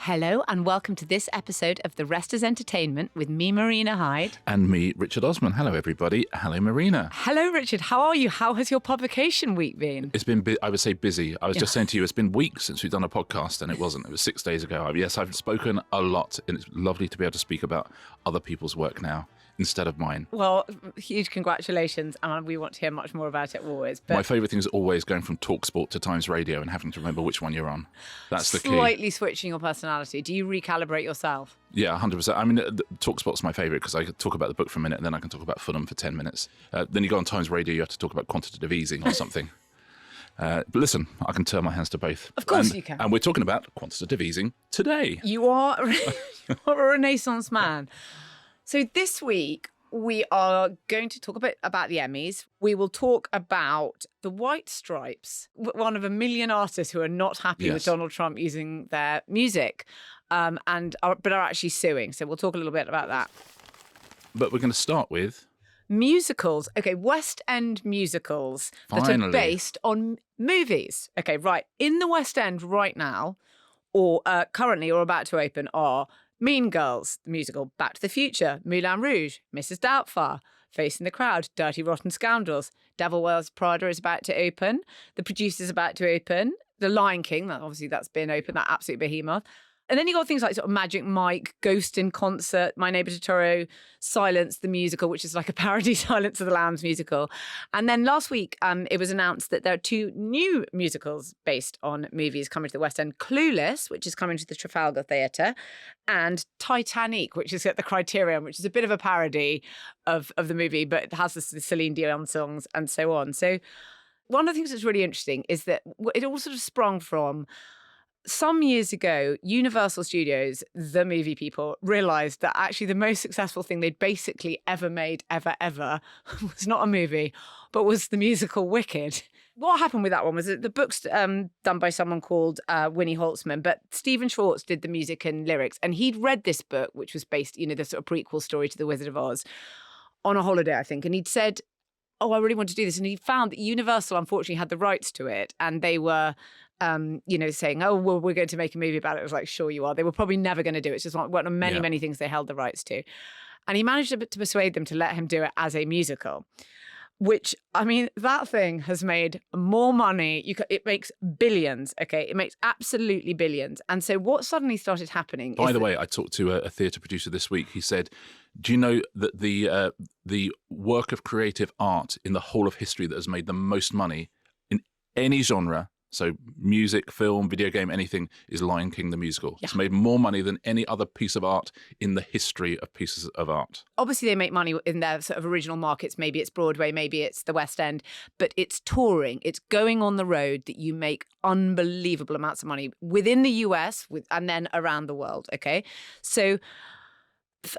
Hello and welcome to this episode of The Rest is Entertainment with me, Marina Hyde. And me, Richard Osman. Hello, everybody. Hello, Marina. Hello, Richard. How are you? How has your publication week been? It's been, I would say, busy. I was just saying to you, it's been weeks since we've done a podcast, and it wasn't. It was 6 days ago. Yes, I've spoken a lot, and it's lovely to be able to speak about other people's work now instead of mine. Well, huge congratulations, and we want to hear much more about it always. But my favourite thing is always going from TalkSport to Times Radio and having to remember which one you're on. That's the key. Slightly switching your personality. Do you recalibrate yourself? Yeah, 100%. I mean, TalkSpot's my favourite because I can talk about the book for a minute and then I can talk about Fulham for 10 minutes. Then you go on Times Radio, you have to talk about quantitative easing or something. But listen, I can turn my hands to both. Of course you can. And we're talking about quantitative easing today. You are a Renaissance man. So this week, we are going to talk a bit about the Emmys. We will talk about the White Stripes, one of a million artists who are not happy with Donald Trump using their music, but are actually suing. So we'll talk a little bit about that. But we're going to start with musicals. Okay, West End musicals that are based on movies. Okay, right. In the West End right now, or currently or about to open, are Mean Girls, the musical, Back to the Future, Moulin Rouge, Mrs. Doubtfire, Facing the Crowd, Dirty Rotten Scoundrels, Devil Wears Prada is about to open, The Producer's about to open, The Lion King, that's been open, that absolute behemoth. And then you got things like sort of Magic Mike, Ghost in Concert, My Neighbor Totoro, Silence the Musical, which is like a parody Silence of the Lambs musical. And then last week, it was announced that there are two new musicals based on movies coming to the West End. Clueless, which is coming to the Trafalgar Theatre, and Titanic, which is at the Criterion, which is a bit of a parody of the movie, but it has the Celine Dion songs and so on. So one of the things that's really interesting is that it all sort of sprung from some years ago, Universal Studios, the movie people, realised that actually the most successful thing they'd basically ever made, ever, was not a movie, but was the musical Wicked. What happened with that one was that the book's done by someone called Winnie Holtzman, but Stephen Schwartz did the music and lyrics, and he'd read this book, which was based, the sort of prequel story to The Wizard of Oz, on a holiday, I think, and he'd said, I really want to do this. And he found that Universal, unfortunately, had the rights to it. And they were, saying, oh, well, we're going to make a movie about it. I was like, sure you are. They were probably never going to do it. It's just one of many things they held the rights to. And he managed to persuade them to let him do it as a musical, which, I mean, that thing has made more money. It makes billions, okay? It makes absolutely billions. And so what suddenly started happening By the way, I talked to a theatre producer this week. He said, do you know that the work of creative art in the whole of history that has made the most money in any genre, so music, film, video game, anything, is Lion King the musical. Yeah. It's made more money than any other piece of art in the history of pieces of art. Obviously, they make money in their sort of original markets. Maybe it's Broadway, maybe it's the West End, but it's touring. It's going on the road that you make unbelievable amounts of money within the US and then around the world, okay? So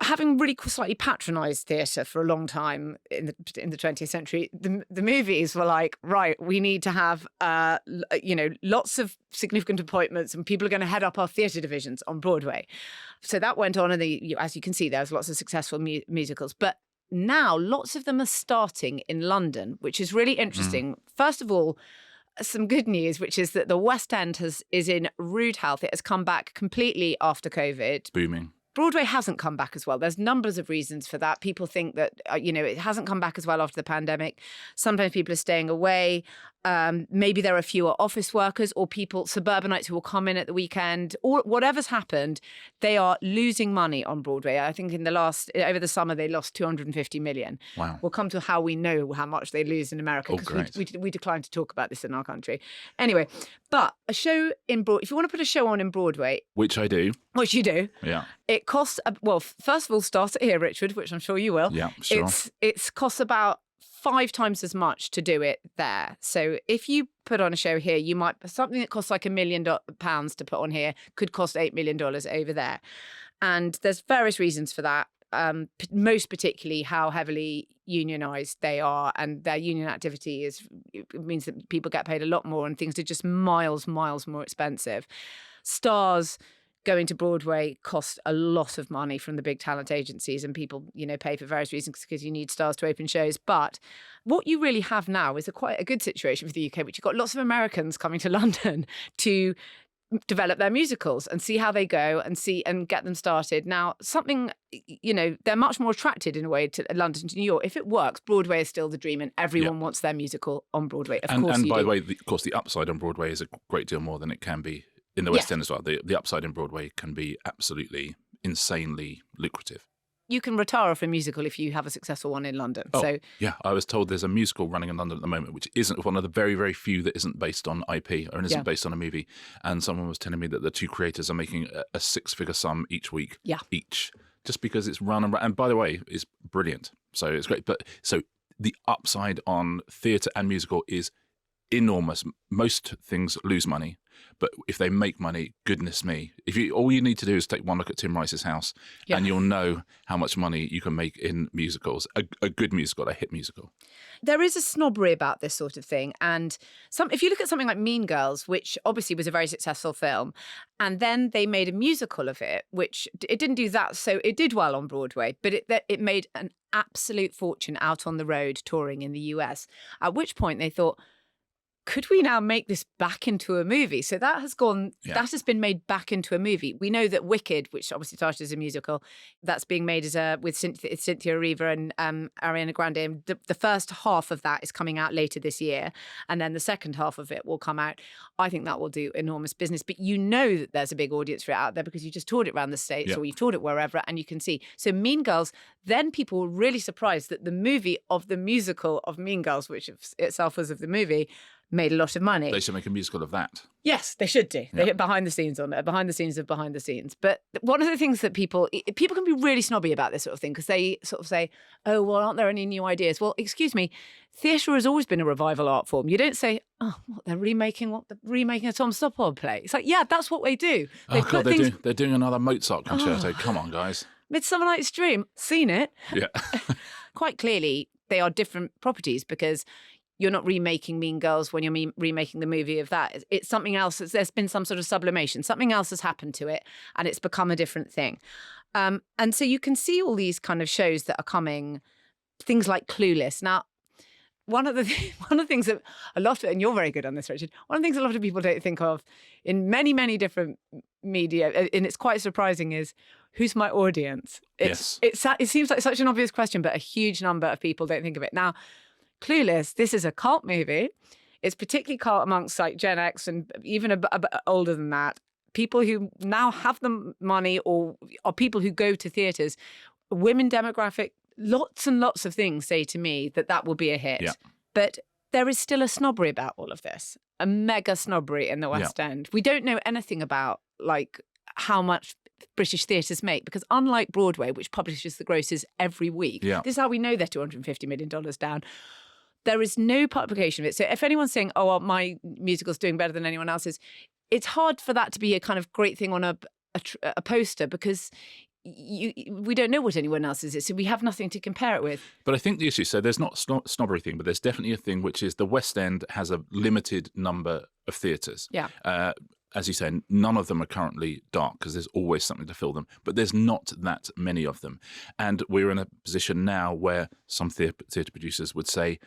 having really slightly patronised theatre for a long time in the 20th century, the movies were like, right, we need to have, lots of significant appointments and people are going to head up our theatre divisions on Broadway. So that went on, and as you can see, there's lots of successful musicals. But now lots of them are starting in London, which is really interesting. First of all, some good news, which is that the West End is in rude health. It has come back completely after COVID. Booming. Broadway hasn't come back as well. There's numbers of reasons for that. People think that, it hasn't come back as well after the pandemic. Sometimes people are staying away. Maybe there are fewer office workers or suburbanites who will come in at the weekend. Or whatever's happened, they are losing money on Broadway. I think over the summer, they lost $250 million. Wow. We'll come to how we know how much they lose in America, because we decline to talk about this in our country. Anyway, but a show if you want to put a show on in Broadway, which I do. Which you do. Yeah. It costs, first of all, start it here, Richard, which I'm sure you will. Yeah, sure. It costs about 5 times as much to do it there. So if you put on a show here, something that costs like £1 million to put on here could cost $8 million over there. And there's various reasons for that. Most particularly how heavily unionised they are, and their union activity means that people get paid a lot more and things are just miles more expensive. Stars going to Broadway cost a lot of money from the big talent agencies, and people, pay for various reasons because you need stars to open shows. But what you really have now is quite a good situation for the UK, which you've got lots of Americans coming to London to develop their musicals and see how they go and get them started. Now, they're much more attracted in a way to London to New York. If it works, Broadway is still the dream and everyone wants their musical on Broadway. Of course, and by the way, of course, the upside on Broadway is a great deal more than it can be in the West End as well. The upside in Broadway can be absolutely insanely lucrative. You can retire from a musical if you have a successful one in London. Yeah, I was told there's a musical running in London at the moment, which isn't one of the very, very few that isn't based on IP or isn't based on a movie. And someone was telling me that the two creators are making a six-figure sum each week, each, just because it's run and run. And by the way, it's brilliant. So it's great. But so the upside on theatre and musical is enormous. Most things lose money, but if they make money, goodness me, all you need to do is take one look at Tim Rice's House and you'll know how much money you can make in musicals, a good musical, a hit musical. There is a snobbery about this sort of thing. And if you look at something like Mean Girls, which obviously was a very successful film, and then they made a musical of it, which it didn't do that. So it did well on Broadway, but it made an absolute fortune out on the road touring in the US, at which point they thought, could we now make this back into a movie? So that has that has been made back into a movie. We know that Wicked, which obviously started as a musical, that's being made with Cynthia Erivo and Ariana Grande. And the first half of that is coming out later this year. And then the second half of it will come out. I think that will do enormous business. But you know that there's a big audience for it out there because you just toured it around the States or you've toured it wherever and you can see. So Mean Girls, then people were really surprised that the movie of the musical of Mean Girls, which itself was of the movie, made a lot of money. They should make a musical of that. Yes, they should do. They hit behind the scenes on it, behind the scenes of behind the scenes. But one of the things that people can be really snobby about this sort of thing because they sort of say, oh, well, aren't there any new ideas? Well, excuse me, theatre has always been a revival art form. You don't say, oh, they're remaking a Tom Stoppard play. It's like, yeah, that's what they do. They're doing another Mozart concerto. Come on, guys. Midsummer Night's Dream, seen it. Yeah. Quite clearly, they are different properties because you're not remaking Mean Girls when you're remaking the movie of that. It's something else. There's been some sort of sublimation. Something else has happened to it and it's become a different thing. And so you can see all these kind of shows that are coming, things like Clueless. Now, one of the things that and you're very good on this, Richard, one of the things a lot of people don't think of in many, many different media, and it's quite surprising, is who's my audience? It seems like such an obvious question, but a huge number of people don't think of it. Now, Clueless, this is a cult movie. It's particularly cult amongst like Gen X and even a bit older than that. People who now have the money or people who go to theatres, women demographic, lots and lots of things say to me that will be a hit. Yeah. But there is still a snobbery about all of this, a mega snobbery in the West End. We don't know anything about like how much British theatres make because unlike Broadway, which publishes the grosses every week, this is how we know they're $250 million down. There is no publication of it. So if anyone's saying, oh, well, my musical's doing better than anyone else's, it's hard for that to be a kind of great thing on a poster because we don't know what anyone else's is. So we have nothing to compare it with. But I think the issue, so there's not a snobbery thing, but there's definitely a thing which is the West End has a limited number of theatres. Yeah. As you say, none of them are currently dark because there's always something to fill them, but there's not that many of them. And we're in a position now where some theatre producers would say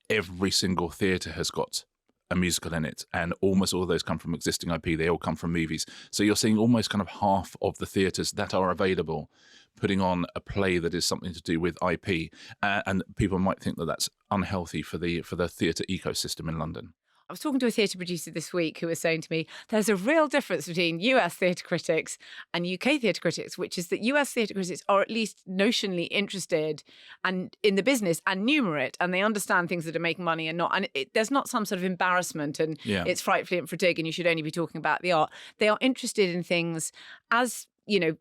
every single theatre has got a musical in it, and almost all of those come from existing IP. They all come from movies. So you're seeing almost kind of half of the theatres that are available putting on a play that is something to do with IP. And people might think that that's unhealthy for the theatre ecosystem in London. I was talking to a theatre producer this week who was saying to me, there's a real difference between US theatre critics and UK theatre critics, which is that US theatre critics are at least notionally interested and in the business and numerate, and they understand things that are making money and not. And there's not some sort of embarrassment and it's frightfully infradig and you should only be talking about the art. They are interested in things as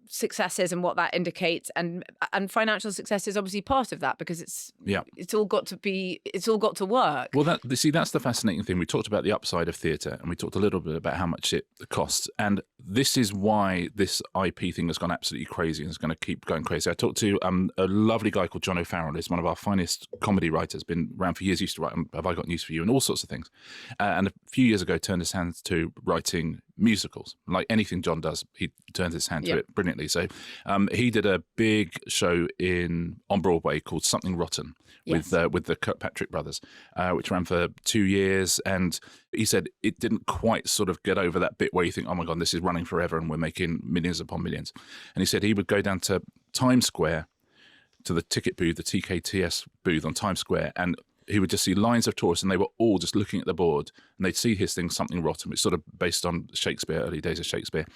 successes and what that indicates, and financial success is obviously part of that because it's all got to work. Well, that's the fascinating thing. We talked about the upside of theatre, and we talked a little bit about how much it costs, and this is why this IP thing has gone absolutely crazy and is going to keep going crazy. I talked to a lovely guy called John O'Farrell. He's one of our finest comedy writers, been around for years, used to write Have I Got News for You and all sorts of things, and a few years ago turned his hands to writing musicals. Like anything John does, he turns his hand to it brilliantly. So he did a big show on Broadway called Something Rotten with the Kirkpatrick brothers, which ran for 2 years. And he said it didn't quite sort of get over that bit where you think, oh my God, this is running forever and we're making millions upon millions. And he said he would go down to Times Square, to the ticket booth, the TKTS booth on Times Square, and he would just see lines of tourists, and they were all just looking at the board, and they'd see his thing, Something Rotten, which is sort of based on Shakespeare, early days of Shakespeare,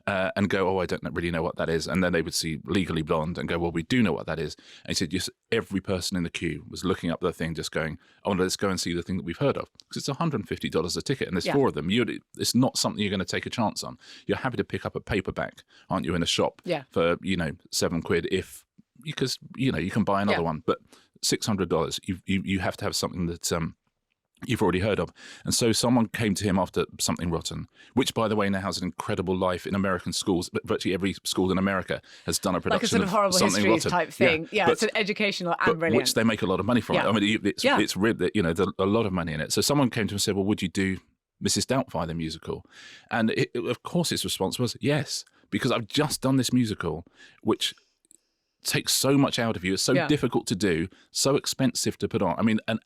and go, oh, I don't really know what that is. And then they would see Legally Blonde and go, well, we do know what that is. And he said, just every person in the queue was looking up the thing, just going, oh, let's go and see the thing that we've heard of. Because it's $150 a ticket, and there's 4 of them. It's not something you're going to take a chance on. You're happy to pick up a paperback, aren't you, in a shop for, £7 because you can buy another one, but $600 you have to have something that you've already heard of. And so someone came to him after Something Rotten, which by the way now has an incredible life in American schools, but virtually every school in America has done a production like a sort of horrible Something histories Rotten type thing. But, it's an educational and brilliant, which they make a lot of money from. I mean, it's ribbed, there's a lot of money in it. So someone came to him and said, well, would you do Mrs. Doubtfire the musical? And of course his response was yes, because I've just done this musical which takes so much out of you. It's so difficult to do, so expensive to put on. I mean, an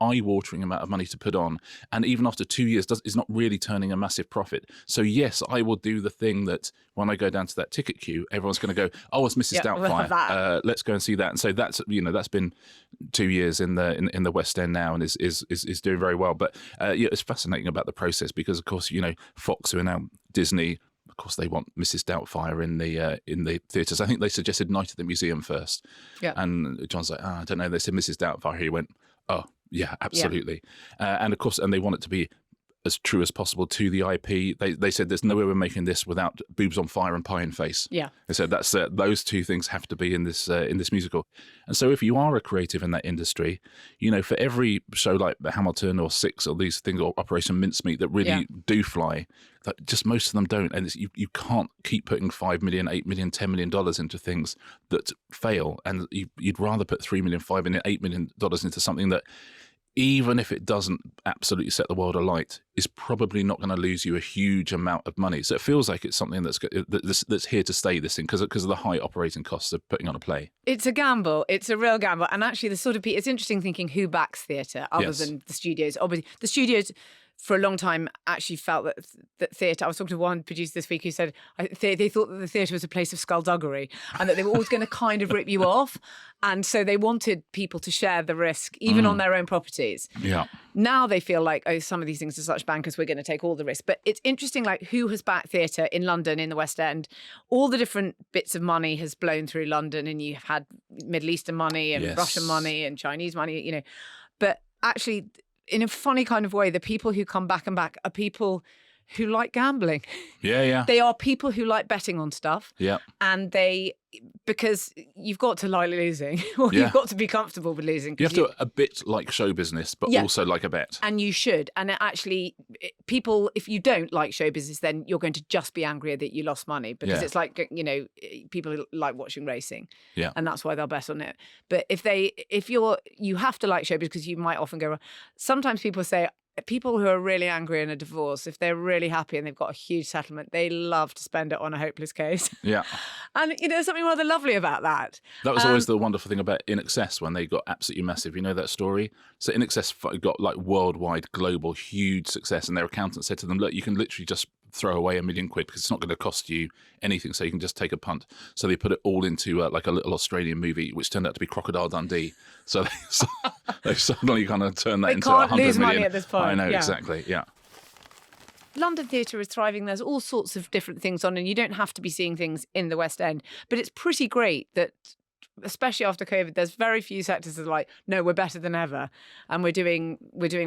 eye-watering amount of money to put on, and even after 2 years is not really turning a massive profit. So yes, I will do the thing that when I go down to that ticket queue, everyone's going to go, oh, it's Mrs. Doubtfire. Let's go and see that. And so that's been 2 years in the West End now, and is doing very well. But it's fascinating about the process because, of course, Fox, who are now Disney. Of course, they want Mrs. Doubtfire in the theatres. I think they suggested Night at the Museum first. Yeah. And John's like, I don't know. They said Mrs. Doubtfire. He went, oh, yeah, absolutely. Yeah. And of course, and they want it to be as true as possible to the IP. They said there's no way we're making this without boobs on fire and pie in face. Yeah. They said that's those two things have to be in this musical. And so if you are a creative in that industry, for every show like Hamilton or Six or these things or Operation Mincemeat that really do fly, just most of them don't. And you can't keep putting $5 million, $8 million, $10 million into things that fail. And you'd rather put $3 million, $5 million, $8 million into something that, even if it doesn't absolutely set the world alight, is probably not going to lose you a huge amount of money. So it feels like it's something that's here to stay, this thing, because of the high operating costs of putting on a play. It's a gamble. It's a real gamble. And actually, it's interesting thinking who backs theatre other than the studios. Obviously, the studios for a long time actually felt that theatre, I was talking to one producer this week who said they thought that the theatre was a place of skullduggery and that they were always going to kind of rip you off. And so they wanted people to share the risk, even on their own properties. Yeah. Now they feel like, oh, some of these things are such bankers, we're going to take all the risk. But it's interesting, like, who has backed theatre in London, in the West End. All the different bits of money has blown through London, and you've had Middle Eastern money and Russian money and Chinese money, But actually, in a funny kind of way, the people who come back and back are people who like gambling. Yeah, yeah. They are people who like betting on stuff. Yeah. And because you've got to like losing, or you've got to be comfortable with losing. You have to a bit like show business, but also like a bet. And you should. And people, if you don't like show business, then you're going to just be angrier that you lost money, because it's like, people like watching racing. Yeah. And that's why they'll bet on it. But you have to like show business, because you might often go wrong. Sometimes people say, people who are really angry in a divorce, if they're really happy and they've got a huge settlement, they love to spend it on a hopeless case. Yeah. And, there's something rather lovely about that. That was always the wonderful thing about In Excess, when they got absolutely massive. You know that story? So In Excess got like worldwide, global, huge success. And their accountant said to them, look, you can literally just throw away £1 million because it's not going to cost you anything, so you can just take a punt. So they put it all into like a little Australian movie, which turned out to be Crocodile Dundee. So they suddenly kind of turned that into 100 million. They can't lose money at this point. I know, exactly, yeah. London theatre is thriving. There's all sorts of different things on, and you don't have to be seeing things in the West End. But it's pretty great that, especially after COVID, there's very few sectors that are like, no, we're better than ever, and we're doing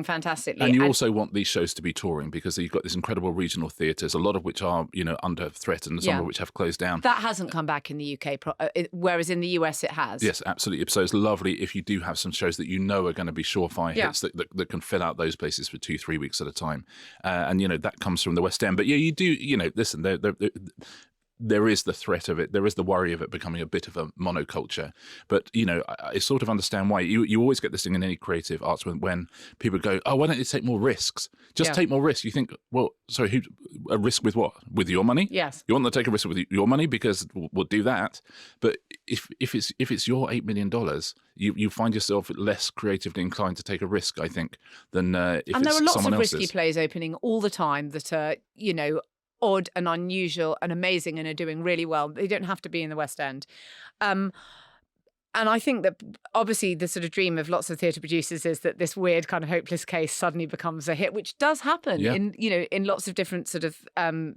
fantastically. And you also want these shows to be touring, because you've got these incredible regional theatres, a lot of which are under threat, and some of which have closed down. That hasn't come back in the UK, whereas in the US it has. Yes, absolutely. So it's lovely if you do have some shows that are going to be surefire hits that can fill out those places for 2-3 weeks at a time, and that comes from the West End. But you do, listen, there is the threat of it. There is the worry of it becoming a bit of a monoculture. But, I sort of understand why. You always get this thing in any creative arts when people go, oh, why don't you take more risks? Just take more risks. You think, well, sorry, a risk with what? With your money? Yes. You want to take a risk with your money because we'll do that. But if it's your $8 million, you find yourself less creatively inclined to take a risk, I think, than if it's someone else's. And there are lots of risky plays opening all the time that are, odd and unusual and amazing and are doing really well. They don't have to be in the West End. And I think that obviously the sort of dream of lots of theatre producers is that this weird kind of hopeless case suddenly becomes a hit, which does happen in lots of different sort of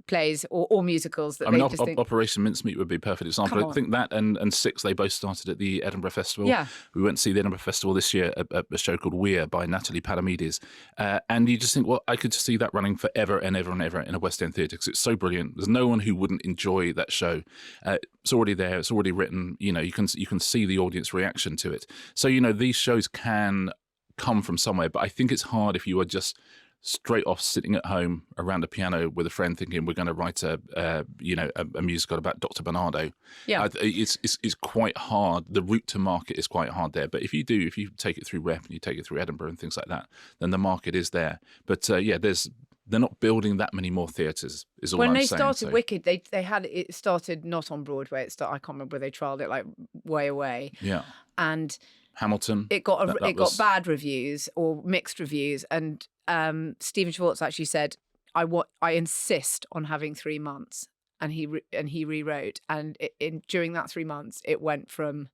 plays or musicals. That think Operation Mincemeat would be a perfect example. I think that and Six, they both started at the Edinburgh Festival. Yeah. We went to see the Edinburgh Festival this year, a show called Weir by Natalie Palamides. And you just think, well, I could see that running forever and ever and ever in a West End theatre because it's so brilliant. There's no one who wouldn't enjoy that show. It's already there. It's already written. You can see the audience reaction to it. So, these shows can come from somewhere, but I think it's hard if you are just straight off sitting at home around a piano with a friend thinking we're going to write a musical about Dr. Bernardo. Yeah. It's quite hard. The route to market is quite hard there. But if you take it through Rep and you take it through Edinburgh and things like that, then the market is there. But they're not building that many more theatres, is all I'm saying. When they started Wicked, they had it started not on Broadway. I can't remember where they trialled it, like way away. Yeah. And Hamilton. It got bad reviews or mixed reviews. And Stephen Schwartz actually said, I insist on having 3 months. And he rewrote. And during that 3 months, it went from,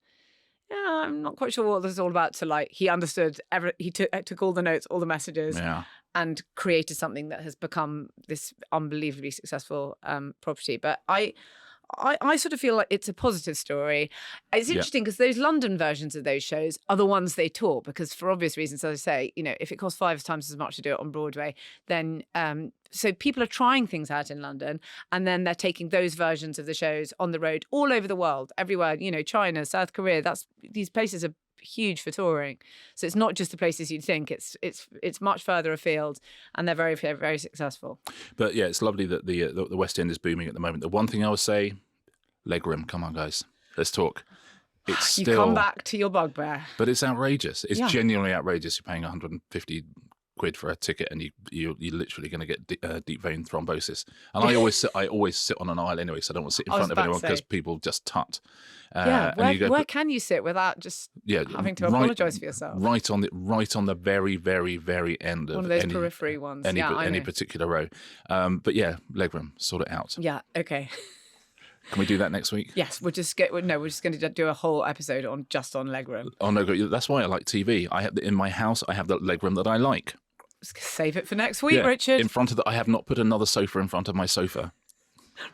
I'm not quite sure what this is all about, to he understood, he took all the notes, all the messages. Yeah. And created something that has become this unbelievably successful property. But I sort of feel like it's a positive story. It's interesting because those London versions of those shows are the ones they tour because for obvious reasons, as I say, if it costs 5 times as much to do it on Broadway, then so people are trying things out in London and then they're taking those versions of the shows on the road all over the world, everywhere, China, South Korea, these places are huge for touring. So it's not just the places you'd think, it's much further afield and they're very, very successful. But yeah, it's lovely that the West End is booming at the moment. The one thing I would say, legroom, come on guys, let's talk. It's you come back to your bugbear. But it's outrageous. It's genuinely outrageous. You're paying 150 quid for a ticket and you're literally going to get deep vein thrombosis. And I always sit on an aisle anyway, so I don't want to sit in front of anyone because people just tut. Where can you sit without just having to apologise for yourself? Right on the very, very, very end of one of those periphery ones. Any particular row. But yeah, legroom, sort it out. Yeah, okay. Can we do that next week? Yes, we're just going to do a whole episode on legroom. Oh no, that's why I like TV. In my house, I have the legroom that I like. Save it for next week, Richard. In front of I have not put another sofa in front of my sofa.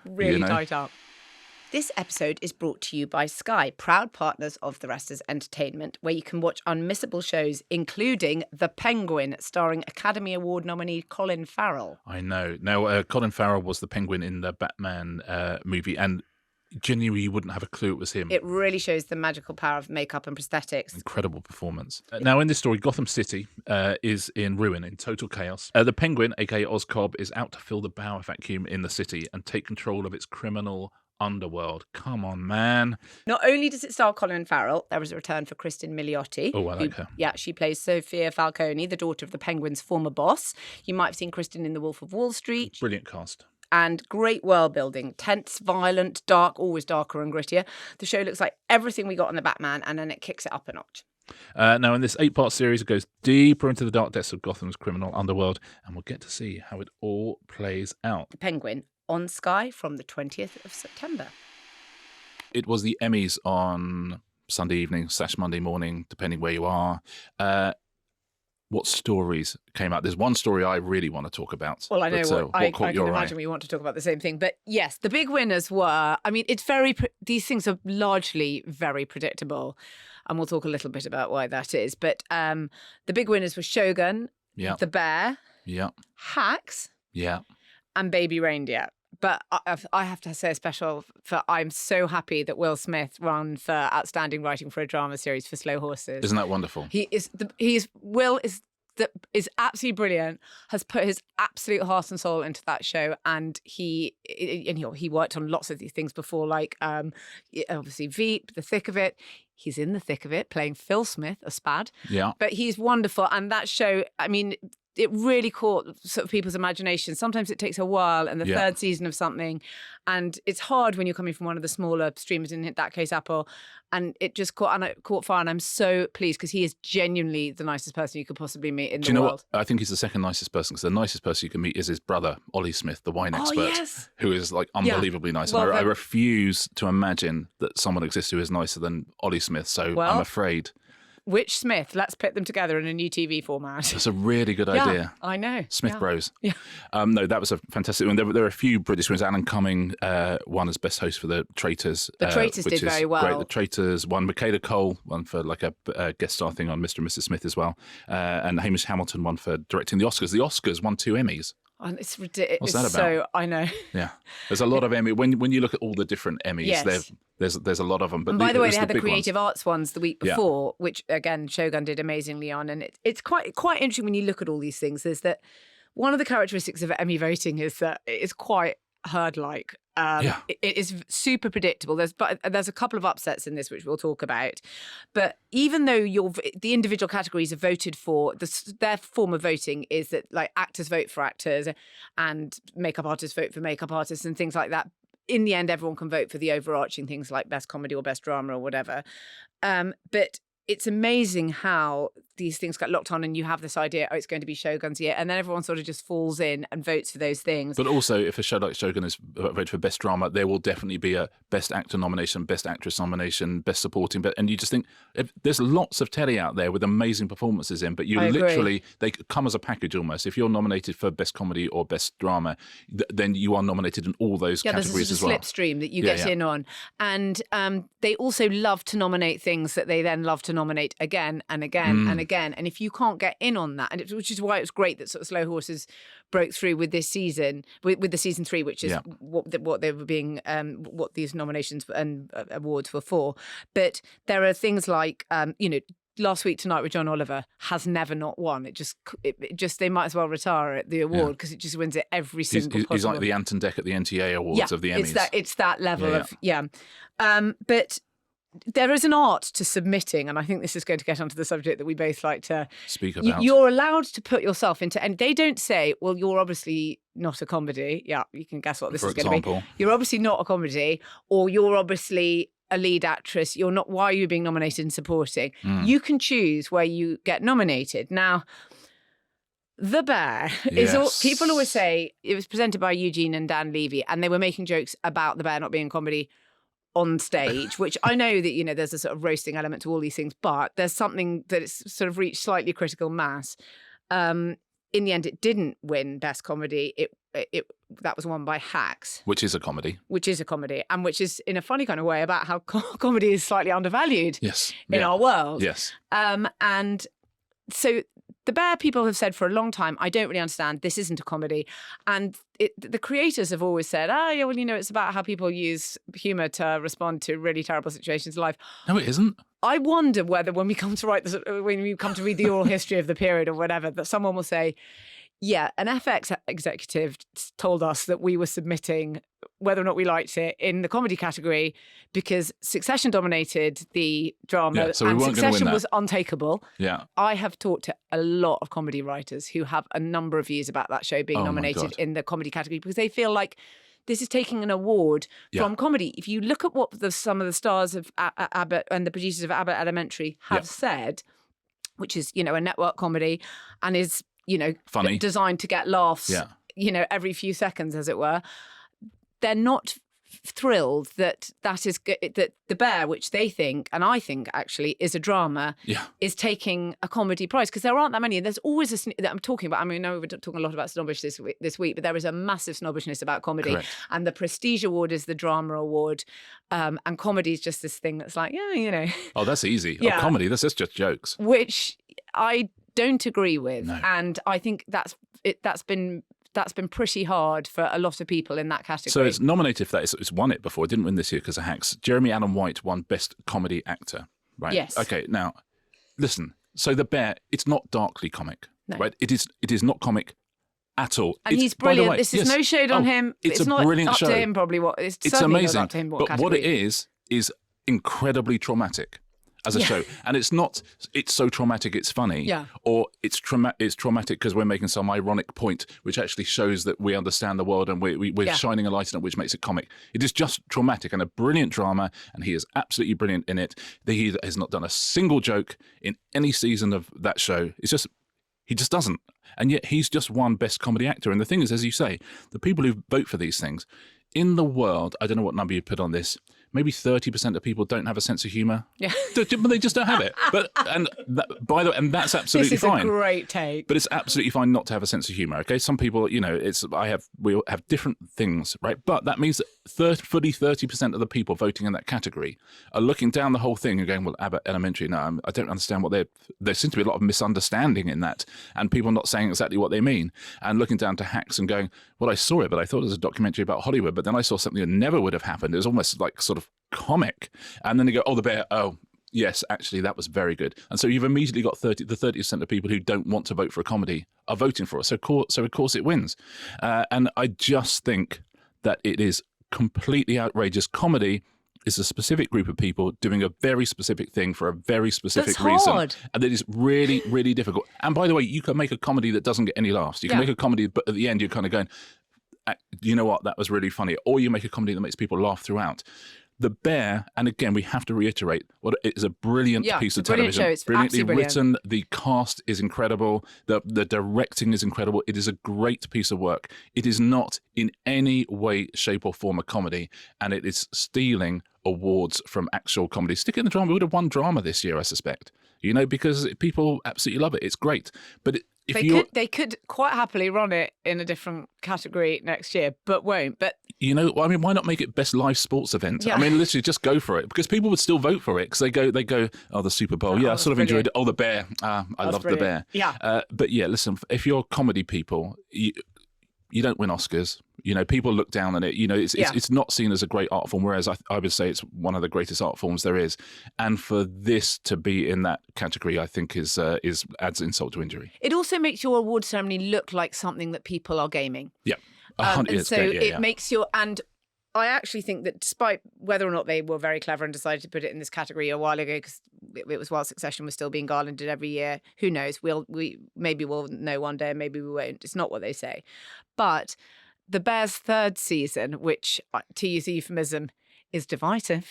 Really tight up. This episode is brought to you by Sky, proud partners of The Rest is Entertainment, where you can watch unmissable shows, including The Penguin, starring Academy Award nominee Colin Farrell. I know. Now, Colin Farrell was the Penguin in the Batman movie, and genuinely you wouldn't have a clue it was him. It really shows the magical power of makeup and prosthetics. Incredible performance. Now, in this story, Gotham City is in ruin, in total chaos. The Penguin, aka Oscob, is out to fill the power vacuum in the city and take control of its criminal underworld. Come on, man. Not only does it star Colin Farrell, there was a return for Kristen Milioti. Oh, I like her. Yeah, she plays Sophia Falcone, the daughter of the Penguin's former boss. You might have seen Kristen in The Wolf of Wall Street. Brilliant cast. And great world building. Tense, violent, dark, always darker and grittier. The show looks like everything we got on The Batman, and then it kicks it up a notch. Now, in this 8-part series, it goes deeper into the dark depths of Gotham's criminal underworld, and we'll get to see how it all plays out. The Penguin, on Sky from the 20th of September. It was the Emmys on Sunday evening / Monday morning, depending where you are. What stories came out? There's one story I really want to talk about. Well, I know I can imagine we want to talk about the same thing. But yes, the big winners were, these things are largely very predictable. And we'll talk a little bit about why that is. But the big winners were Shogun, The Bear, Hacks, and Baby Reindeer. But I have to say a special for I'm so happy that Will Smith won for Outstanding Writing for a Drama Series for Slow Horses. Isn't that wonderful? Will is that is absolutely brilliant, has put his absolute heart and soul into that show, and he worked on lots of these things before, like obviously Veep, The Thick of It. He's in The Thick of It, playing Phil Smith, a spad. Yeah, but he's wonderful, and that show, I mean, it really caught sort of people's imagination. Sometimes it takes a while, and the third season of something, and it's hard when you're coming from one of the smaller streamers, in that case Apple, and it just caught fire. And I'm so pleased, because he is genuinely the nicest person you could possibly meet in the world. Do you know what? I think he's the second nicest person, because the nicest person you can meet is his brother, Ollie Smith, the wine expert, who is like unbelievably nice. Well, and I refuse to imagine that someone exists who is nicer than Ollie Smith, so I'm afraid. Which Smith? Let's put them together in a new TV format. That's a really good idea. I know. Smith Bros. Yeah. No, that was a fantastic one. There are a few British winners. Alan Cumming won as best host for The Traitors. The Traitors did very well. Great. The Traitors won. Michaela Cole won for like a guest star thing on Mr. and Mrs. Smith as well. And Hamish Hamilton won for directing the Oscars. The Oscars won 2 Emmys. And it's ridiculous. What's that about? So, I know. Yeah. There's a lot of Emmy. When you look at all the different Emmys, there's a lot of them. But and by the way, they had the creative arts ones the week before, which again Shogun did amazingly on. And it's quite interesting when you look at all these things. Is that one of the characteristics of Emmy voting is that it is quite herd-like. It is super predictable. There's a couple of upsets in this, which we'll talk about. But even though the individual categories are voted for, their form of voting is that like actors vote for actors and makeup artists vote for makeup artists and things like that. In the end, everyone can vote for the overarching things like best comedy or best drama or whatever. But it's amazing how these things get locked on, and you have this idea, it's going to be Shogun's year, and then everyone sort of just falls in and votes for those things. But also, if a show like Shogun is voted for best drama, there will definitely be a best actor nomination, best actress nomination, best supporting, and you just think, there's lots of telly out there with amazing performances in, but they come as a package almost. If you're nominated for best comedy or best drama, then you are nominated in all those categories as well. There's a slipstream that you get in on. And they also love to nominate things that they then love to nominate again and again and again. And if you can't get in on that, which is why it was great that sort of Slow Horses broke through with this season, with the season 3, which is what they were being, what these nominations and awards were for. But there are things like, Last Week Tonight with John Oliver has never not won. It just they might as well retire the award because it just wins it every single possible. He's like the Anton Deck at the NTA Awards of the Emmys. It's that level of but there is an art to submitting, and I think this is going to get onto the subject that we both like to speak about. You're allowed to put yourself into, and they don't say, well, you're obviously not a comedy. Yeah, you can guess what this is going to be. You're obviously not a comedy, or you're obviously a lead actress. You're not. Why are you being nominated in supporting? You can choose where you get nominated. Now, The Bear is people always say it was presented by Eugene and Dan Levy, and they were making jokes about The Bear not being a comedy on stage, which I know that, there's a sort of roasting element to all these things, but there's something that it's sort of reached slightly critical mass. In the end, it didn't win Best Comedy. That was won by Hacks. Which is a comedy. And which is, in a funny kind of way, about how comedy is slightly undervalued in our world. Yes. And so The Bear, people have said for a long time, I don't really understand, this isn't a comedy. And the creators have always said, it's about how people use humour to respond to really terrible situations in life. No, it isn't. I wonder whether when we come to read the oral history of the period or whatever, that someone will say, yeah, an FX executive told us that we were submitting, whether or not we liked it, in the comedy category because Succession dominated the drama and Succession was untakeable. Yeah. I have talked to a lot of comedy writers who have a number of views about that show being nominated in the comedy category because they feel like this is taking an award from comedy. If you look at what some of the stars of Abbott and the producers of Abbott Elementary have said, which is, a network comedy and is, funny, designed to get laughs, every few seconds, as it were. They're not thrilled that The Bear, which they think, and I think actually is a drama, is taking a comedy prize because there aren't that many. And there's always that I'm talking about. I mean, I know we're talking a lot about snobbish this week, but there is a massive snobbishness about comedy. Correct. And the Prestige Award is the drama award, and comedy is just this thing that's like, Oh, that's easy. Yeah. Oh, comedy, this is just jokes. Which I don't agree with, No. and I think that's been pretty hard for a lot of people in that category. So it's nominated for that. It's won it before. It didn't win this year because of Hacks. Jeremy Allen White won Best Comedy Actor. Right. Yes. Okay. Now, listen. So The Bear, it's not darkly comic. No. Right? It is not comic at all. And he's brilliant. This is no shade on him. It's a not brilliant up show. to him probably it's amazing. Not up to him what but category. what it is incredibly traumatic as a show. And it's so traumatic it's funny. Yeah. Or it's traumatic because we're making some ironic point which actually shows that we understand the world and we're shining a light on it, which makes it comic. It is just traumatic and a brilliant drama, and he is absolutely brilliant in it. He has not done a single joke in any season of that show. He just doesn't. And yet he's just won Best Comedy Actor. And the thing is, as you say, the people who vote for these things, in the world, I don't know what number you put on this, maybe 30% of people don't have a sense of humour. Yeah. They just don't have it. And that's absolutely fine. This is a great take. But it's absolutely fine not to have a sense of humour, okay? Some people, we all have different things, right? But that means that fully 30% of the people voting in that category are looking down the whole thing and going, well, Abbott Elementary, no, I don't understand what there seems to be a lot of misunderstanding in that and people not saying exactly what they mean, and looking down to Hacks and going, well, I saw it, but I thought it was a documentary about Hollywood, but then I saw something that never would have happened. It was almost like sort of comic. And then they go, oh, the bear, oh, yes, actually, that was very good. And so you've immediately got the 30% of people who don't want to vote for a comedy are voting for it. So of course it wins. And I just think that it is completely outrageous. Comedy is a specific group of people doing a very specific thing for a very specific reason. Hard. And it is really, really difficult. And by the way, you can make a comedy that doesn't get any laughs. You can make a comedy, but at the end, you're kind of going, you know what, that was really funny. Or you make a comedy that makes people laugh throughout. The Bear, and again, we have to reiterate, it is a brilliant piece of television. Show. It's brilliantly brilliant. written. The cast is incredible. The directing is incredible. It is a great piece of work. It is not in any way, shape, or form a comedy, and it is stealing awards from actual comedy. Stick it in the drama. We would have won drama this year, I suspect. Because people absolutely love it. It's great. But they could quite happily run it in a different category next year, but won't. But why not make it best live sports event? Yeah. I mean, literally just go for it, because people would still vote for it because they go, oh, the Super Bowl. I sort of enjoyed it. Oh, the Bear. I loved the Bear. Yeah. But yeah, listen, if you're comedy people, you don't win Oscars. People look down on it. It's not seen as a great art form, whereas I would say it's one of the greatest art forms there is. And for this to be in that category, I think is adds insult to injury. It also makes your award ceremony look like something that people are gaming. Yeah. It makes and I actually think that despite whether or not they were very clever and decided to put it in this category a while ago, because it was while Succession was still being garlanded every year, who knows? Maybe we'll know one day, and maybe we won't. It's not what they say. But the Bears' third season, which, to use a euphemism, is divisive.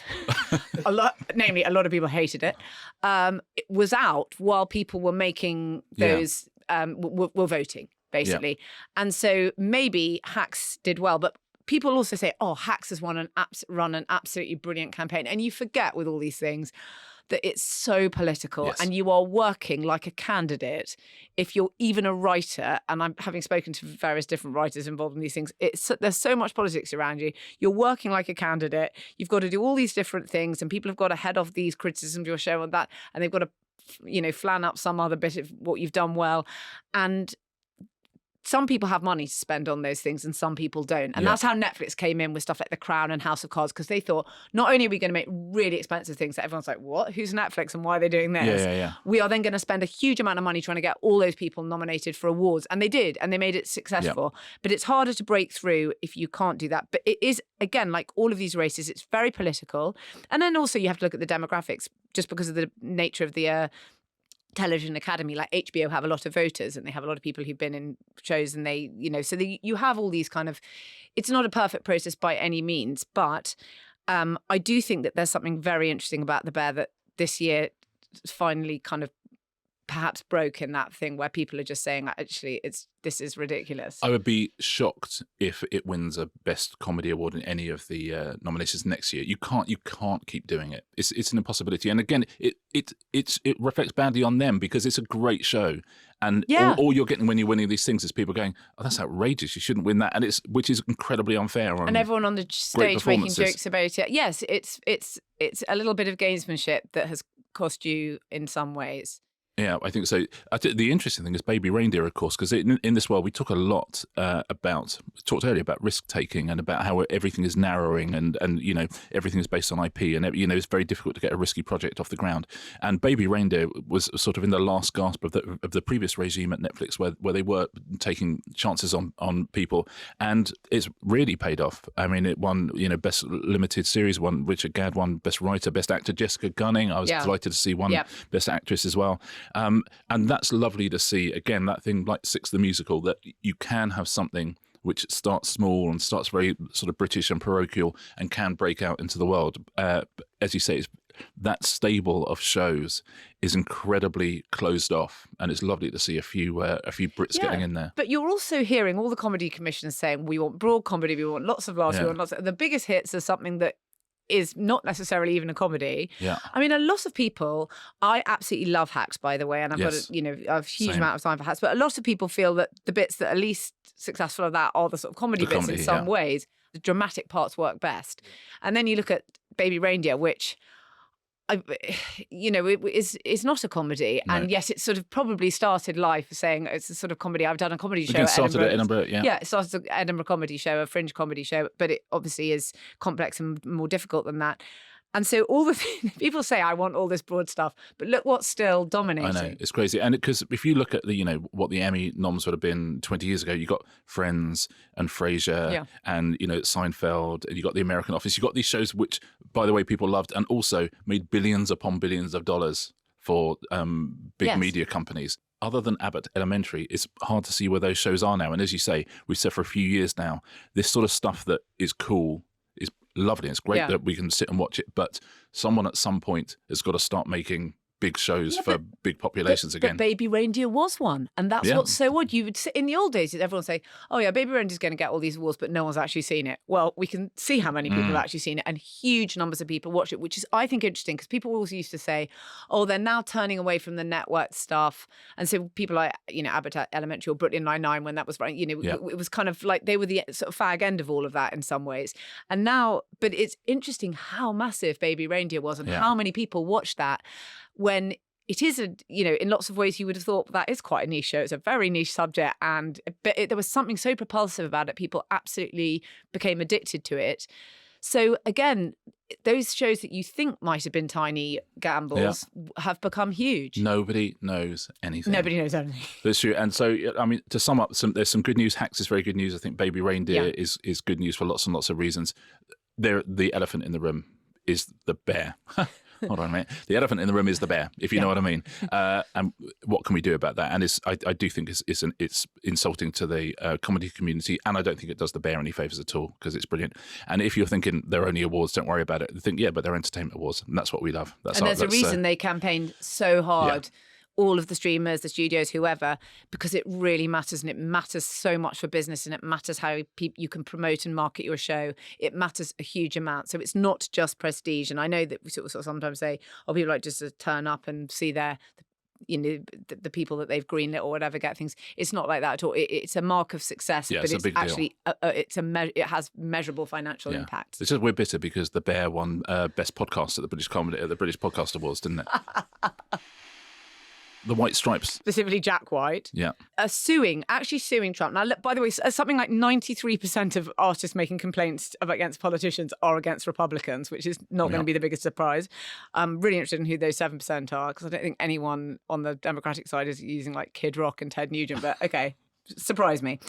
a lot of people hated it. It was out while people were making those, were voting, basically. Yeah. And so maybe Hacks did well, but people also say, oh, Hacks has run an absolutely brilliant campaign. And you forget with all these things that it's so political, and you are working like a candidate. If you're even a writer, and I'm having spoken to various different writers involved in these things, there's so much politics around you. You're working like a candidate. You've got to do all these different things, and people have got to head off these criticisms you're showing on that, and they've got to, flan up some other bit of what you've done well. And some people have money to spend on those things and some people don't. And that's how Netflix came in with stuff like The Crown and House of Cards, because they thought, not only are we going to make really expensive things that everyone's like, what? Who's Netflix and why are they doing this? Yeah. We are then going to spend a huge amount of money trying to get all those people nominated for awards. And they did, and they made it successful. Yeah. But it's harder to break through if you can't do that. But it is, again, like all of these races, it's very political. And then also you have to look at the demographics, just because of the nature of the Television Academy. Like HBO have a lot of voters, and they have a lot of people who've been in shows, and they, you have all these kind of, it's not a perfect process by any means, but I do think that there's something very interesting about The Bear that this year finally kind of perhaps broke in that thing where people are just saying, actually, this is ridiculous. I would be shocked if it wins a Best Comedy Award in any of the nominations next year. You can't keep doing it. It's an impossibility. And again, it reflects badly on them, because it's a great show. And all you're getting when you're winning these things is people going, oh, that's outrageous, you shouldn't win that. And which is incredibly unfair. And everyone on the stage making jokes about it. Yes, it's a little bit of gamesmanship that has cost you in some ways. Yeah, I think so. The interesting thing is Baby Reindeer, of course, because in this world we talk a lot talked earlier about risk taking and about how everything is narrowing and everything is based on IP and it's very difficult to get a risky project off the ground. And Baby Reindeer was sort of in the last gasp of the previous regime at Netflix where they were taking chances on people, and it's really paid off. I mean, it won best limited series, won Richard Gadd, won best writer, best actor Jessica Gunning. I was delighted to see one best actress as well. And that's lovely to see. Again, that thing like Six the Musical, that you can have something which starts small and starts very sort of British and parochial and can break out into the world. As you say, that stable of shows is incredibly closed off, and it's lovely to see a few Brits getting in there. But you're also hearing all the comedy commissions saying we want broad comedy, we want lots of laughs, we want lots of... The biggest hits are something that is not necessarily even a comedy. Yeah. I mean, a lot of people, I absolutely love Hacks, by the way, and I've got a huge amount of time for Hacks, but a lot of people feel that the bits that are least successful of that are the sort of comedy bits in some ways. The dramatic parts work best. And then you look at Baby Reindeer, which... it's not a comedy, and yet it sort of probably started life saying it's a sort of comedy. I've done a comedy show. It started at Edinburgh, yeah. It started an Edinburgh comedy show, a fringe comedy show, but it obviously is complex and more difficult than that. And so all the people say, I want all this broad stuff, but look what's still dominating. I know, it's crazy. And because if you look at what the Emmy noms would have been 20 years ago, you got Friends and Frasier and, Seinfeld, and you got The American Office. You got these shows which, by the way, people loved and also made billions upon billions of dollars for big media companies. Other than Abbott Elementary, it's hard to see where those shows are now. And as you say, we've said for a few years now, this sort of stuff that is cool is lovely. It's great that we can sit and watch it, but someone at some point has got to start making big shows for big populations again. But Baby Reindeer was one, and that's what's so odd. You would sit in the old days, everyone would say, "Oh yeah, Baby Reindeer's going to get all these awards," but no one's actually seen it. Well, we can see how many people have actually seen it, and huge numbers of people watch it, which is, I think, interesting because people always used to say, "Oh, they're now turning away from the network stuff," and so people like Abbott Elementary or Brooklyn Nine-Nine, when that was right, it was kind of like they were the sort of fag end of all of that in some ways. And now, but it's interesting how massive Baby Reindeer was and how many people watched that. When it is in lots of ways you would have thought that is quite a niche show. It's a very niche subject, but there was something so propulsive about it. People absolutely became addicted to it. So again, those shows that you think might have been tiny gambles have become huge. Nobody knows anything. Nobody knows anything. That's true. And so, I mean, to sum up, there's some good news. Hacks is very good news. I think Baby Reindeer is good news for lots and lots of reasons. The elephant in the room is the bear. Hold on a minute. The elephant in the room is the bear, if you know what I mean. And what can we do about that? And I do think it's insulting to the comedy community, and I don't think it does the bear any favours at all because it's brilliant. And if you're thinking they're only awards, don't worry about it. Think, but they're entertainment awards, and that's what we love. There's a reason they campaigned so hard. All of the streamers, the studios, whoever, because it really matters, and it matters so much for business, and it matters how you can promote and market your show. It matters a huge amount. So it's not just prestige. And I know that we sort of sometimes say, people like just to turn up and see the people that they've greenlit or whatever get things. It's not like that at all. It's a mark of success, but it's actually it has measurable financial impact. It's just we're bitter because the bear won best podcast at the British Podcast Awards, didn't it? The White Stripes. Specifically Jack White. Yeah. Suing Trump. Now, by the way, something like 93% of artists making complaints against politicians are against Republicans, which is not going to be the biggest surprise. I'm really interested in who those 7% are, because I don't think anyone on the Democratic side is using like Kid Rock and Ted Nugent, but okay, surprise me.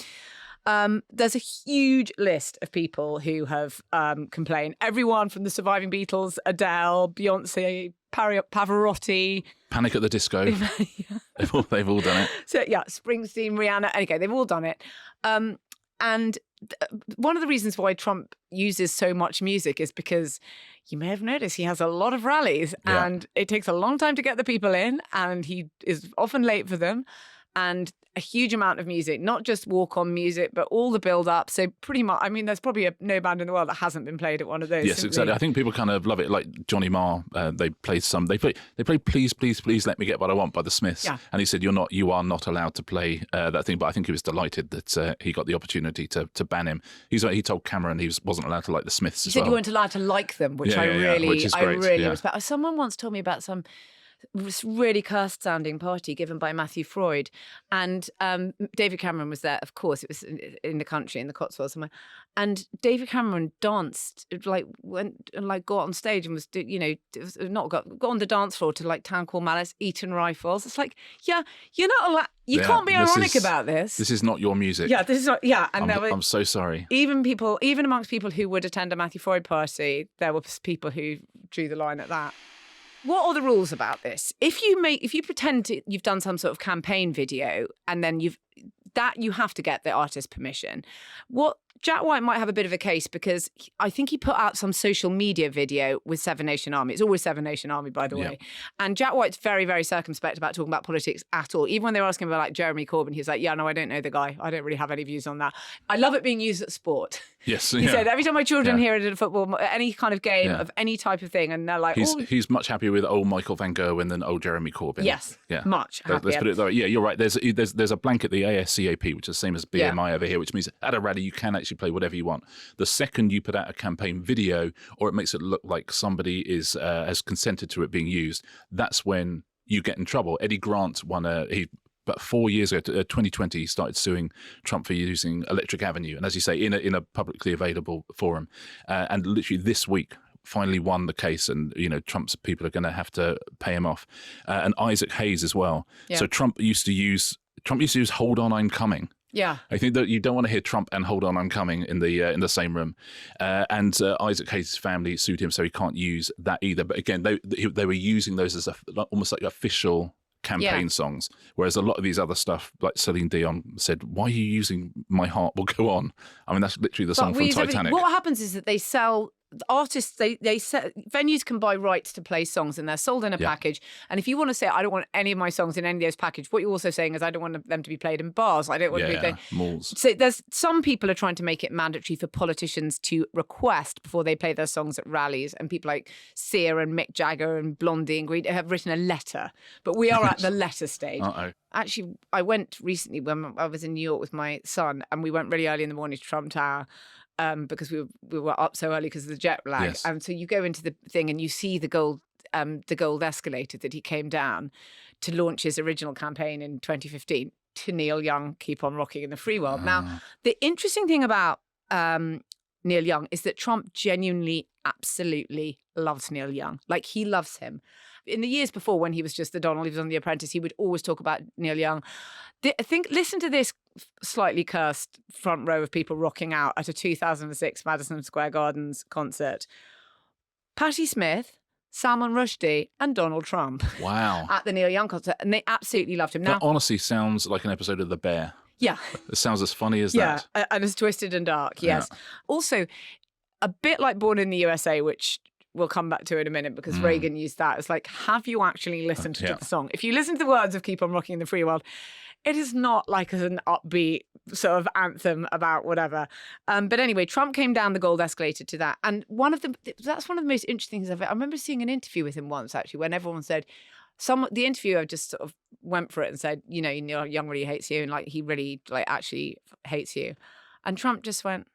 There's a huge list of people who have complained. Everyone from the surviving Beatles, Adele, Beyonce, Pavarotti. Panic at the Disco. They've all done it. So, Springsteen, Rihanna. Okay, they've all done it. And one of the reasons why Trump uses so much music is because you may have noticed he has a lot of rallies and it takes a long time to get the people in, and he is often late for them. And a huge amount of music, not just walk-on music, but all the build-up. So pretty much, I mean, there's probably no band in the world that hasn't been played at one of those. Yes, exactly. I think people kind of love it. Like Johnny Marr, they played Please, Please, Please Let Me Get What I Want by the Smiths. Yeah. And he said, you are not allowed to play that thing. But I think he was delighted that he got the opportunity to ban him. He told Cameron he wasn't allowed to like the Smiths as well. He said you weren't allowed to like them, which I really respect. Someone once told me about some this really cursed sounding party given by Matthew Freud. And David Cameron was there, of course. It was in the country, in the Cotswolds somewhere. And David Cameron danced, went and got on stage and was, got on the dance floor to Town Call Malice, Eton Rifles. It's like, yeah, you're not allowed, you can't be ironic about this. This is not your music. Yeah, this is not, yeah. And I'm so sorry. Even amongst people who would attend a Matthew Freud party, there were people who drew the line at that. What are the rules about this? If you pretend you've done some sort of campaign video and then you have to get the artist's permission. Jack White might have a bit of a case because I think he put out some social media video with Seven Nation Army. It's always Seven Nation Army, by the way. And Jack White's very, very circumspect about talking about politics at all. Even when they were asking about Jeremy Corbyn, he was like, yeah, no, I don't know the guy. I don't really have any views on that. I love it being used at sport. Yes. He said, every time my children hear it at a football, any kind of game of any type of thing, and they're like, he's much happier with old Michael Van Gerwen than old Jeremy Corbyn. Yes. Yeah. Much happier. Let's put it that way. Yeah, you're right. There's a blanket, the ASCAP, which is the same as BMI over here, which means at a rally you can actually play whatever you want. The second you put out a campaign video or it makes it look like somebody has consented to it being used, that's when you get in trouble. Eddie Grant won about 4 years ago, 2020, he started suing Trump for using Electric Avenue, and as you say, in a publicly available forum, and literally this week finally won the case, and Trump's people are going to have to pay him off, and Isaac Hayes as well. Yeah. So Trump used to use "Hold On, I'm Coming." Yeah, I think that you don't want to hear Trump and "Hold On, I'm Coming" in the same room. And Isaac Hayes' family sued him, so he can't use that either. But again, they were using those as almost like official campaign songs, whereas a lot of these other stuff, like Celine Dion said, "Why are you using My Heart Will Go On?" I mean, that's literally the song from Titanic. What happens is that they sell. Artists, venues can buy rights to play songs and they're sold in a package. And if you want to say, I don't want any of my songs in any of those packages, what you're also saying is, I don't want them to be played in bars. I don't want to be played malls. So there's some people are trying to make it mandatory for politicians to request before they play their songs at rallies. And people like Sia and Mick Jagger and Blondie and Green have written a letter. But we are at the letter stage. Actually, I went recently when I was in New York with my son, and we went really early in the morning to Trump Tower. Because we were up so early because of the jet lag. Yes. And so you go into the thing and you see the gold escalator that he came down to launch his original campaign in 2015 to Neil Young, Keep on Rocking in the Free World. Now, the interesting thing about Neil Young is that Trump genuinely, absolutely loves Neil Young. Like, he loves him. In the years before, when he was just the Donald, he was on The Apprentice, he would always talk about Neil Young. Listen to this slightly cursed front row of people rocking out at a 2006 Madison Square Gardens concert. Patti Smith, Salman Rushdie and Donald Trump. Wow. At the Neil Young concert. And they absolutely loved him. Now, that honestly sounds like an episode of The Bear. Yeah. It sounds as funny as that. Yeah, and as twisted and dark, yes. Yeah. Also, a bit like Born in the USA, which we'll come back to in a minute because Reagan used that. It's like, have you actually listened to the song? If you listen to the words of Keep on Rocking in the Free World, it is not like an upbeat sort of anthem about whatever. But anyway, Trump came down the gold escalator to that. And that's one of the most interesting things I remember seeing an interview with him once, actually, when everyone said, the interviewer just sort of went for it and said, Neil Young really hates you, and he really actually hates you. And Trump just went,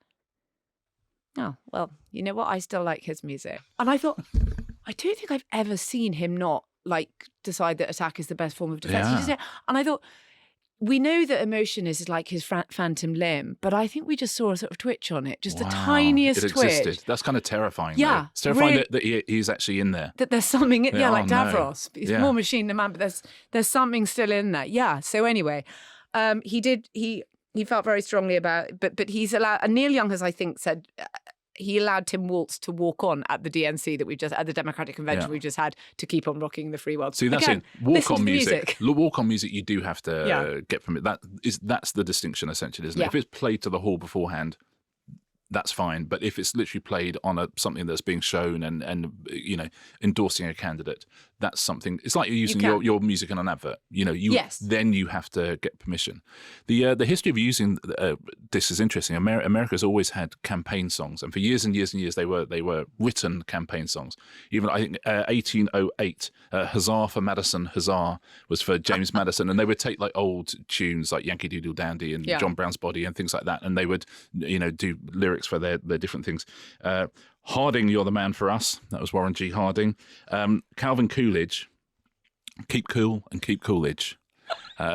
oh, well, you know what? I still like his music. And I thought, I don't think I've ever seen him not decide that attack is the best form of defense. Yeah. And I thought, we know that emotion is like his phantom limb, but I think we just saw a sort of twitch on it, just the tiniest twitch. It existed. That's kind of terrifying. Yeah. Though. It's terrifying that he's actually in there. That there's something in like Davros. No. He's more machine than man, but there's something still in there. Yeah. So anyway, he felt very strongly about it, but he's allowed, and Neil Young has, I think, said he allowed Tim Walz to walk on at the DNC at the Democratic Convention we just had, to keep on rocking the free world. See, that's it. Walk on music. Walk on music, you do have to get from it. That's the distinction, essentially, isn't it? If it's played to the hall beforehand, that's fine. But if it's literally played on something that's being shown and endorsing a candidate, that's something. It's like you're using your music in an advert. Then you have to get permission. The history of using this is interesting. America's always had campaign songs, and for years and years and years they were written campaign songs. Even I think 1808, "Huzzah for Madison, Huzzah" was for James Madison, and they would take old tunes like "Yankee Doodle Dandy" and "John Brown's Body" and things like that, and they would do lyrics for their different things. Harding, "You're the Man for Us." That was Warren G. Harding. Calvin Coolidge Keep Cool and Keep Coolidge,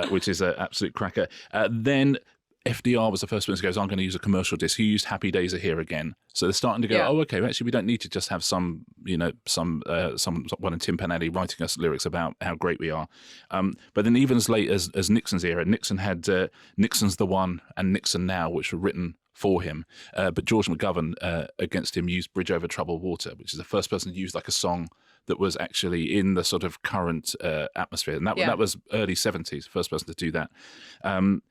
which is an absolute cracker. Then FDR was the first one who goes, I'm going to use a commercial disc. He used Happy Days Are Here Again. So they're starting to go, oh, okay, actually, we don't need to just have someone in Tim Panelli writing us lyrics about how great we are. But then even as late as Nixon's era, Nixon had Nixon's the One and Nixon Now, which were written for him. But George McGovern, against him, used Bridge Over Troubled Water, which is the first person to use like a song that was actually in the sort of current atmosphere. And that was early 70s, first person to do that. Then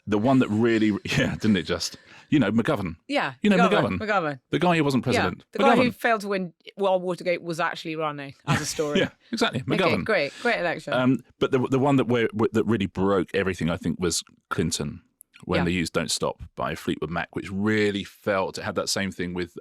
the one that really, didn't it just? McGovern. Yeah. McGovern. The guy who wasn't president. The guy who failed to win while Watergate was actually running as a story. Yeah, exactly. McGovern. Okay, great election. But the one that really broke everything, I think, was Clinton. When they used Don't Stop by Fleetwood Mac, which really felt, it had that same thing with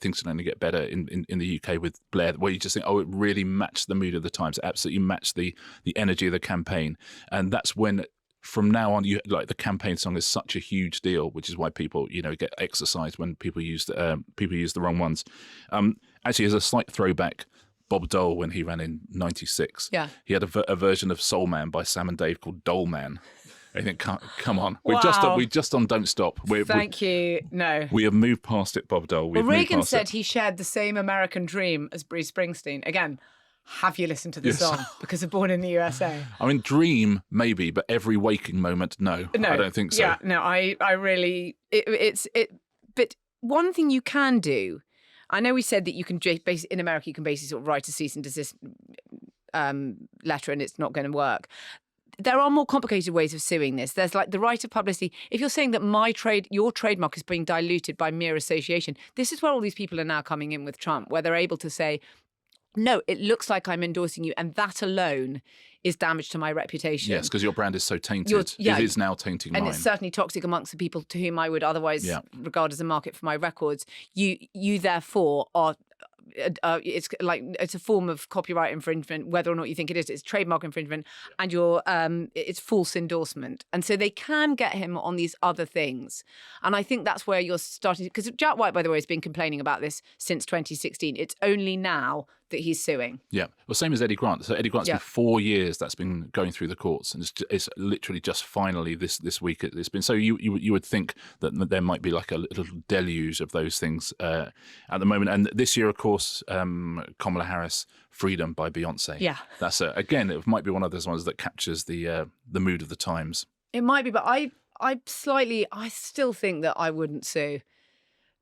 Things Can Only Get Better in the UK with Blair, where you just think, it really matched the mood of the times. It absolutely matched the energy of the campaign. And that's when, from now on, the campaign song is such a huge deal, which is why people, get exercised when people use the wrong ones. Actually, as a slight throwback, Bob Dole, when he ran in 96, he had a version of Soul Man by Sam and Dave called Dole Man. I think, come on. We're just on Don't Stop. Thank you. No. We have moved past it, Bob Dole. Reagan said he shared the same American dream as Bruce Springsteen. Again, have you listened to the song? Because of Born in the USA. I mean, dream, maybe, but every waking moment, no. I don't think so. Yeah, no, I really... But one thing you can do, I know we said that you can, in America, you can basically sort of write a cease and desist letter and it's not going to work. There are more complicated ways of suing this. There's like the right of publicity. If you're saying that your trademark is being diluted by mere association, this is where all these people are now coming in with Trump, where they're able to say, no, it looks like I'm endorsing you. And that alone is damage to my reputation. Yes, because your brand is so tainted. It is now tainting mine. And it's certainly toxic amongst the people to whom I would otherwise regard as a market for my records. You therefore are... it's a form of copyright infringement, whether or not you think it is. It's trademark infringement, and it's false endorsement. And so they can get him on these other things. And I think that's where you're starting, because Jack White, by the way, has been complaining about this since 2016. It's only now that he's suing. Yeah. Well, same as Eddie Grant. So Eddie Grant's been 4 years that's been going through the courts, and it's literally just finally this week it's been. So you would think that there might be like a little deluge of those things at the moment. And this year, of course, Kamala Harris, Freedom by Beyonce. Yeah. That's again, it might be one of those ones that captures the mood of the times. It might be, but I still think that I wouldn't sue,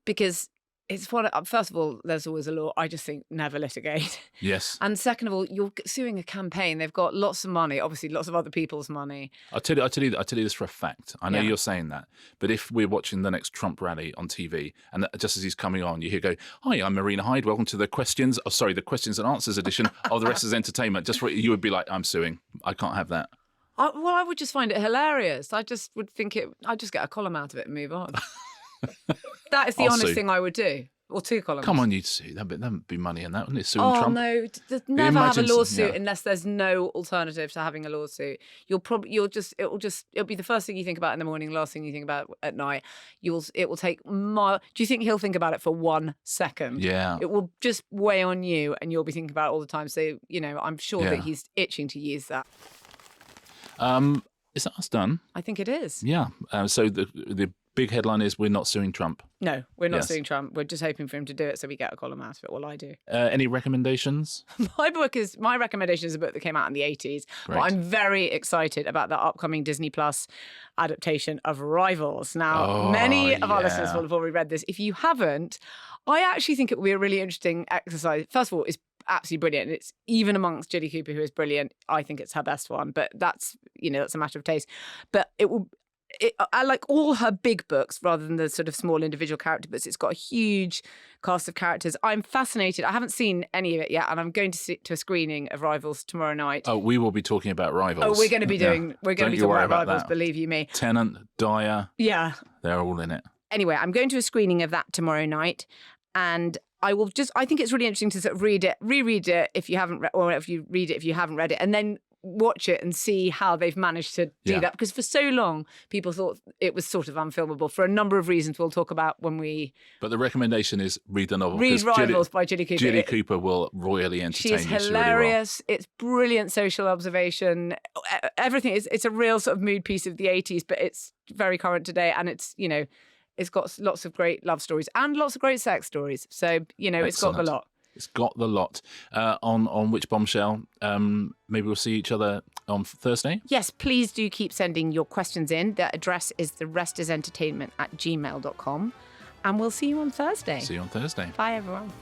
because it's first of all, there's always a law. I just think never litigate. Yes. And second of all, you're suing a campaign. They've got lots of money, obviously lots of other people's money. I'll tell you this for a fact. I know you're saying that, but if we're watching the next Trump rally on TV, and just as he's coming on, you hear go, "Hi, I'm Marina Hyde. Welcome to the questions and answers edition of The Rest is Entertainment." You would be like, "I'm suing. I can't have that." I would just find it hilarious. I just would think I'd just get a column out of it and move on. That is the honest thing I would do. Or 2 columns. Come on, you'd sue. That'd be money in that, wouldn't it? Suing Trump. No, never have a lawsuit unless there's no alternative to having a lawsuit. It'll be the first thing you think about in the morning, last thing you think about at night. It will take do you think he'll think about it for 1 second? Yeah. It will just weigh on you, and you'll be thinking about it all the time. So, I'm sure that he's itching to use that. Is that us done? I think it is. Yeah. So the big headline is we're not suing Trump. No, we're not suing Trump. We're just hoping for him to do it so we get a column out of it. Well, I do. Any recommendations? My recommendation is a book that came out in the 80s. Great. But I'm very excited about the upcoming Disney Plus adaptation of Rivals. Now, many of our listeners will have already read this. If you haven't, I actually think it will be a really interesting exercise. First of all, it's absolutely brilliant. It's even amongst Julie Cooper, who is brilliant. I think it's her best one, but that's a matter of taste. But I like all her big books rather than the sort of small individual character books. It's got a huge cast of characters. I'm fascinated. I haven't seen any of it yet, and I'm going to a screening of Rivals tomorrow night. Oh, we will be talking about Rivals. Oh, we're going to be talking about Rivals, believe you me. Tennant, Dyer. Yeah. They're all in it. Anyway, I'm going to a screening of that tomorrow night, and I think it's really interesting to sort of reread it if you haven't or if you read it if you haven't read it, and then watch it and see how they've managed to do that. Because for so long, people thought it was sort of unfilmable for a number of reasons we'll talk about when we... But the recommendation is read the novel. Read Rivals by Judy Cooper. Judy Cooper will royally entertain you. She's hilarious. Really it's brilliant social observation. Everything. It's a real sort of mood piece of the 80s, but it's very current today. And it's, you know, it's got lots of great love stories and lots of great sex stories. So, you know, Excellent. It's got the lot. It's got the lot. On Which Bombshell, maybe we'll see each other on Thursday? Yes, please do keep sending your questions in. The address is therestisentertainment@gmail.com. And we'll see you on Thursday. See you on Thursday. Bye, everyone.